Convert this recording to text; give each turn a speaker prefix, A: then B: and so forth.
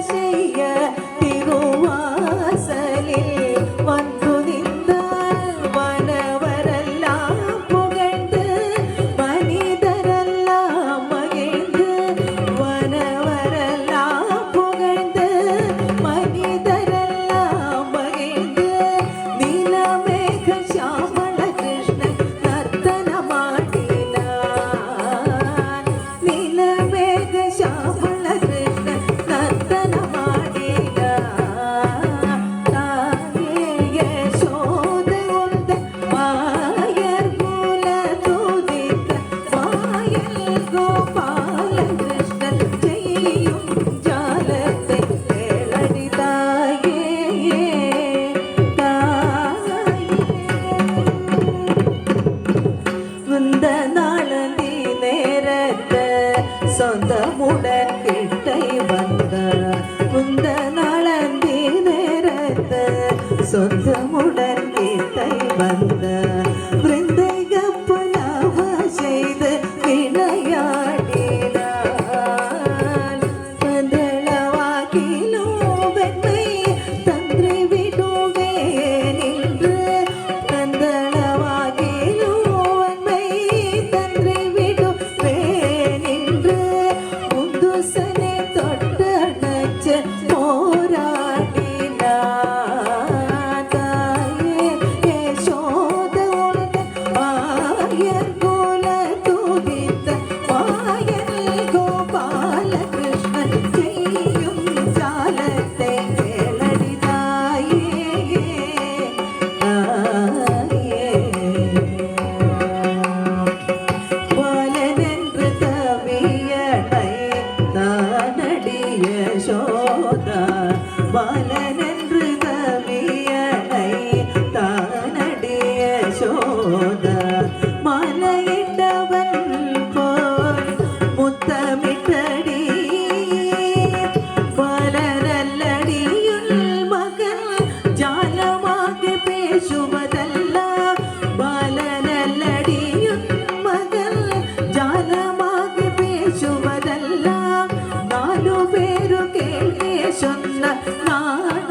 A: செய்ய திருவாசலில் வந்து நின்றார் வானவரெல்லாம் புகழ்ந்து மனிதரெல்லாம் மகிழ்ந்து வானவரெல்லாம் புகழ்ந்து மனிதரெல்லாம் மகிழ்ந்து நீலமேக சாமள கிருஷ்ணன் நர்த்தனமாடினார் நீலமேக சாமள கிருஷ்ணன் நர்த்தனமாடினார் தாயே யசோதை உந்தன் மாயர் குல துதித்த மாயல் கோபால கிருஷ்ணன் செய்யும் ஜாலத்தை கேளடி தாயே இந்த நாளந்தி நேரத்தை சொந்தமுடன் கிட்டை வந்த இந்த நாளந்தி நேரத்தை சொந்தமுடன் கிட்டை வந்த பிருந்தைகப்பனாவ செய்து விளையாடினான் பந்தளவாக்கிலோ வெண்மை தந்தை விடுவே நின்று பந்தளவாக்கிலோ வெண்மை தந்தை விடுவே நின்று முந்துசனை தொட்டு அணைச்சு போராடினான் தாயே யசோதை உந்தன் மாயர் குல துதித்த மாயல் கோபால கிருஷ்ணன் செய்யும் ஜாலத்தை கேளடி தாயே பாலனென்று தவியடை தானடிய சோதா பாலனென்று தவியடை தானடிய சோதா மலையிட்டவன் போல் முத்தமிட்டடி பாலரல்லடியுள் மகன் ஜாலமாக பேசுவதல்ல பாலரல்லடியுள் மகன் ஜாலமாக பேசுவதல்ல நாலு பேரு கேள்வி சொன்ன நாண